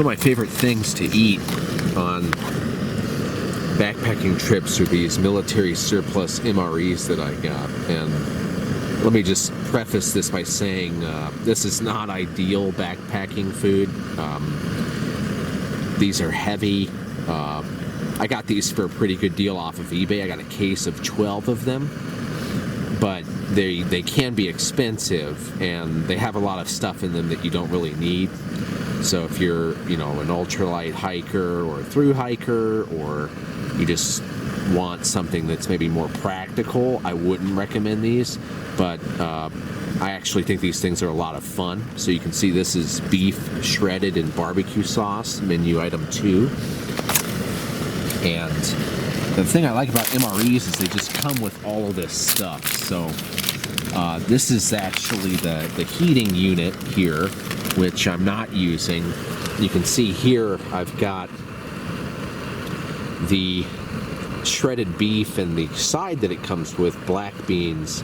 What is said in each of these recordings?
of my favorite things to eat on backpacking trips are these military surplus MREs that I got. And let me just preface this by saying this is not ideal backpacking food. These are heavy. I got these for a pretty good deal off of eBay. I got a case of 12 of them, but they can be expensive, and they have a lot of stuff in them that you don't really need. So if you're, you know, an ultralight hiker or a thru hiker, or you just want something that's maybe more practical, I wouldn't recommend these. But I actually think these things are a lot of fun. So you can see this is beef shredded in barbecue sauce, menu item 2. And the thing I like about MREs is they just come with all of this stuff. So this is actually the heating unit here, which I'm not using. You can see here I've got the shredded beef, and the side that it comes with, black beans,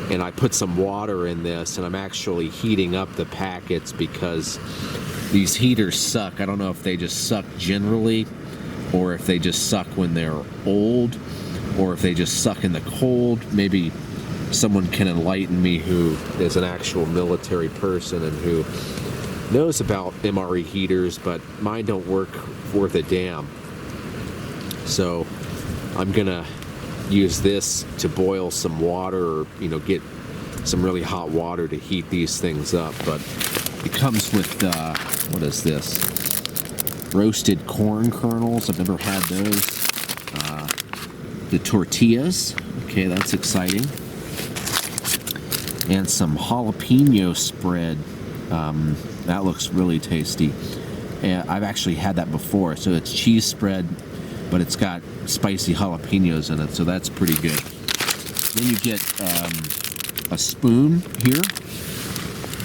and I put some water in this, and I'm actually heating up the packets because these heaters suck. I don't know if they just suck generally, or if they just suck when they're old, or if they just suck in the cold. Maybe someone can enlighten me who is an actual military person and who knows about MRE heaters, but mine don't work worth a damn. So I'm gonna use this to boil some water, or, you know, get some really hot water to heat these things up. But it comes with what is this? Roasted corn kernels. I've never had those. The tortillas. Okay, that's exciting. And some jalapeno spread. That looks really tasty. And I've actually had that before. So it's cheese spread, but it's got spicy jalapenos in it, so that's pretty good. Then you get a spoon here,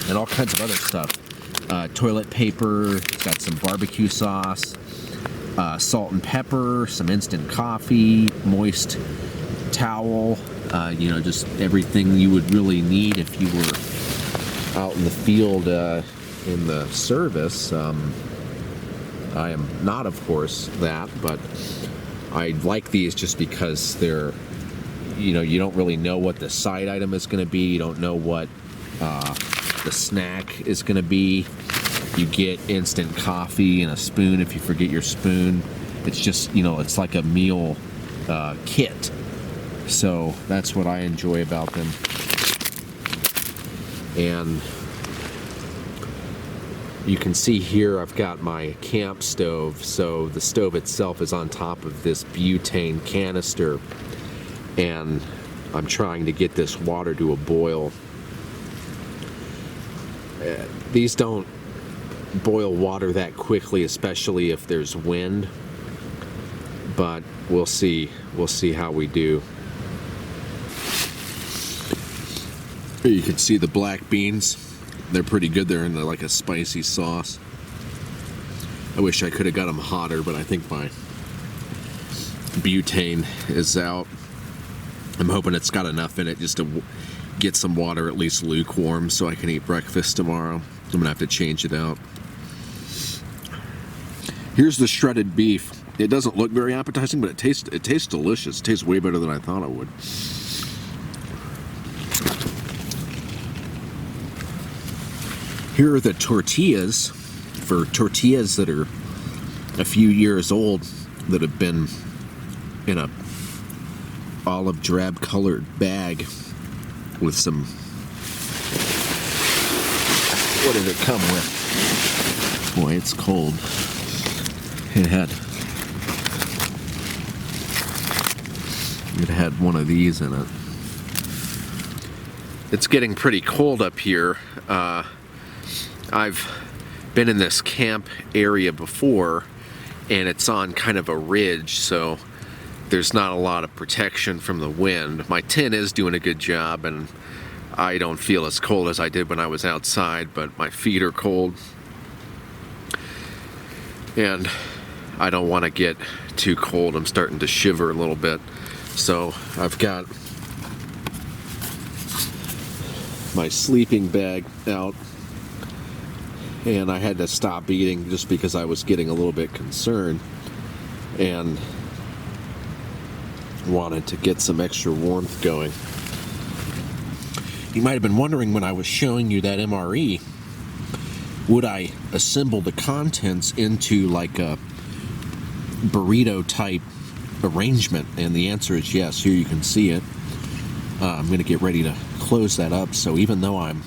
and all kinds of other stuff. Toilet paper, got some barbecue sauce, salt and pepper, some instant coffee, moist towel, you know, just everything you would really need if you were out in the field in the service. I am not, of course, that, but I like these just because they're, you know, you don't really know what the side item is going to be. You don't know what the snack is going to be. You get instant coffee and a spoon if you forget your spoon. It's just, you know, it's like a meal kit. So that's what I enjoy about them. And you can see here I've got my camp stove. So the stove itself is on top of this butane canister, and I'm trying to get this water to a boil. These don't boil water that quickly, especially if there's wind, but we'll see how we do. Here you can see the black beans. They're pretty good. They're in like a spicy sauce. I wish I could have got them hotter, but I think my butane is out. I'm hoping it's got enough in it just to get some water at least lukewarm so I can eat breakfast tomorrow. I'm gonna have to change it out. Here's the shredded beef. It doesn't look very appetizing, but it tastes delicious. It tastes way better than I thought it would. Here are the tortillas, for tortillas that are a few years old, that have been in a olive drab colored bag with some, what did it come with? Boy, it's cold. It had one of these in it. It's getting pretty cold up here. I've been in this camp area before, and it's on kind of a ridge, so there's not a lot of protection from the wind. My tent is doing a good job, and I don't feel as cold as I did when I was outside, but my feet are cold. And I don't want to get too cold. I'm starting to shiver a little bit. So I've got my sleeping bag out. and I had to stop eating just because I was getting a little bit concerned and wanted to get some extra warmth going. You might have been wondering, when I was showing you that MRE, would I assemble the contents into like a burrito type arrangement? And the answer is yes. Here you can see it. I'm going to get ready to close that up. So even though I'm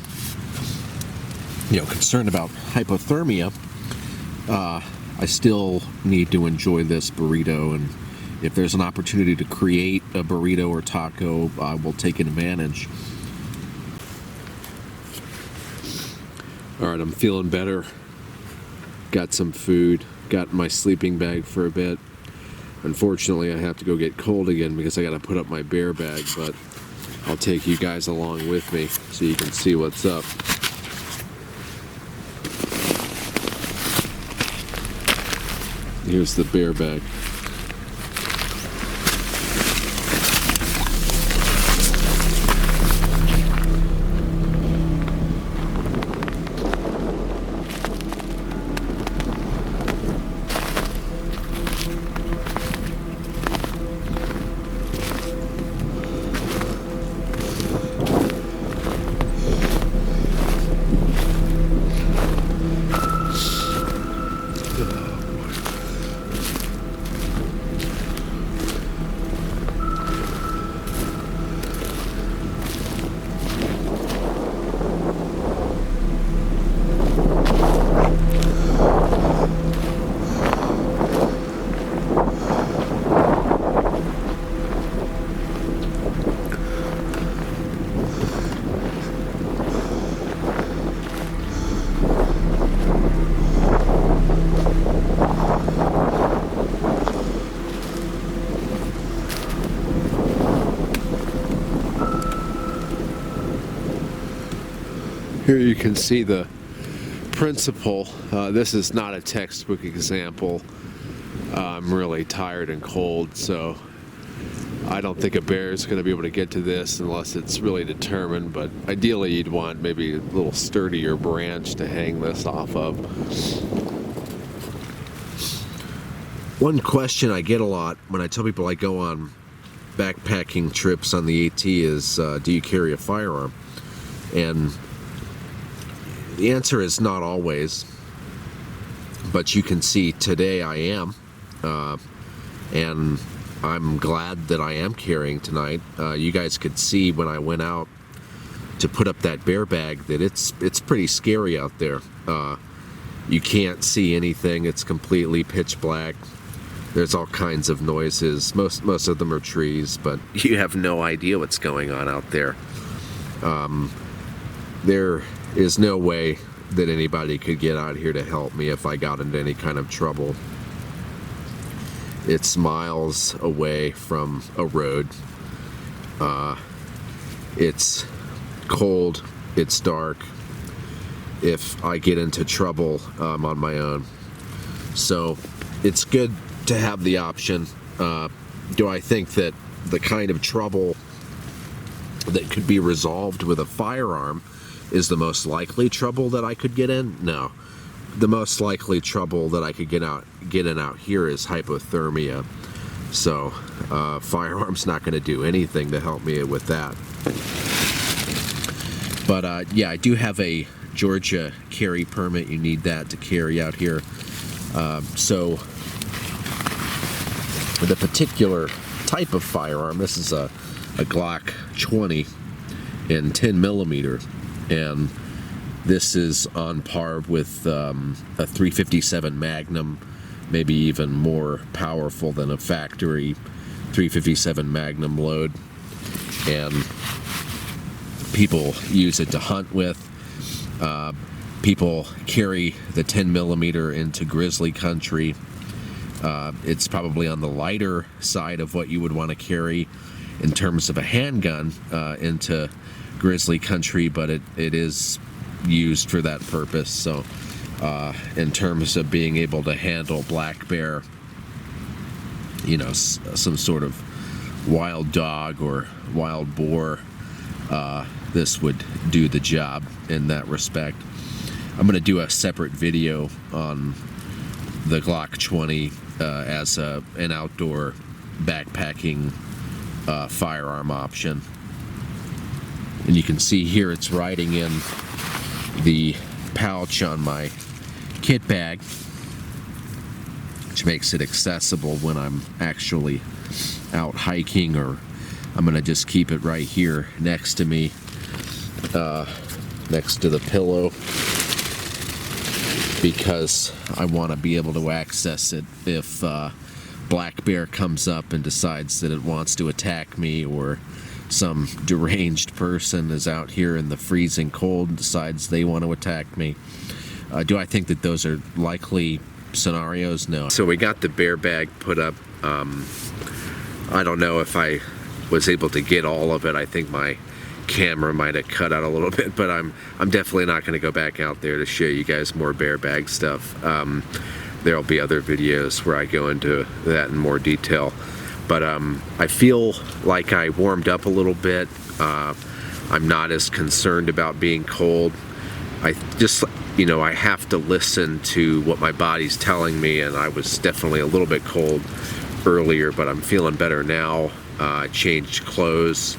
concerned about hypothermia, I still need to enjoy this burrito, and if there's an opportunity to create a burrito or taco, I will take advantage. All right, I'm feeling better. Got some food, got my sleeping bag for a bit. Unfortunately, I have to go get cold again because I got to put up my bear bag, but I'll take you guys along with me so you can see what's up. Here's the bear bag. Here you can see the principle. This is not a textbook example. I'm really tired and cold, so I don't think a bear is going to be able to get to this unless it's really determined, but ideally you'd want maybe a little sturdier branch to hang this off of. One question I get a lot when I tell people I go on backpacking trips on the AT is, do you carry a firearm? And the answer is not always, but you can see today I am, and I'm glad that I am carrying tonight. You guys could see when I went out to put up that bear bag that it's pretty scary out there. You can't see anything. It's completely pitch black. There's all kinds of noises. Most of them are trees, but you have no idea what's going on out there. There is no way that anybody could get out here to help me if I got into any kind of trouble. It's miles away from a road. It's cold, it's dark. If I get into trouble, I'm on my own. So it's good to have the option. Do I think that the kind of trouble that could be resolved with a firearm is the most likely trouble that I could get in? No. The most likely trouble that I could get in out here is hypothermia. So firearm's not going to do anything to help me with that. But yeah, I do have a Georgia carry permit. You need that to carry out here. So the particular type of firearm, this is a Glock 20 in 10 millimeter, and this is on par with a 357 Magnum, maybe even more powerful than a factory 357 Magnum load, and people use it to hunt with. People carry the 10 millimeter into grizzly country. It's probably on the lighter side of what you would want to carry in terms of a handgun into grizzly country, but it is used for that purpose. So in terms of being able to handle black bear, you know, some sort of wild dog or wild boar, this would do the job in that respect. I'm going to do a separate video on the Glock 20 as an outdoor backpacking firearm option. And you can see here it's riding in the pouch on my kit bag, which makes it accessible when I'm actually out hiking, or I'm going to just keep it right here next to me, next to the pillow, because I want to be able to access it if black bear comes up and decides that it wants to attack me, or some deranged person is out here in the freezing cold and decides they want to attack me. Do I think that those are likely scenarios? No. So we got the bear bag put up. I don't know if I was able to get all of it. I think my camera might have cut out a little bit, but I'm definitely not going to go back out there to show you guys more bear bag stuff. There'll be other videos where I go into that in more detail. But I feel like I warmed up a little bit. I'm not as concerned about being cold. I just, I have to listen to what my body's telling me, and I was definitely a little bit cold earlier, but I'm feeling better now. I changed clothes,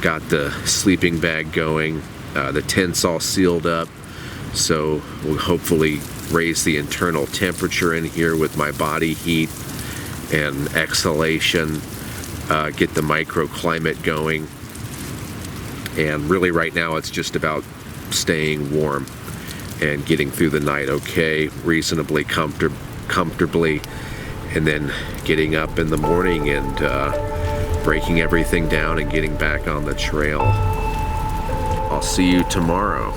got the sleeping bag going, the tent's all sealed up, so we'll hopefully raise the internal temperature in here with my body heat and exhalation, get the microclimate going. And really right now it's just about staying warm and getting through the night okay, reasonably comfortably, and then getting up in the morning and breaking everything down and getting back on the trail. I'll see you tomorrow.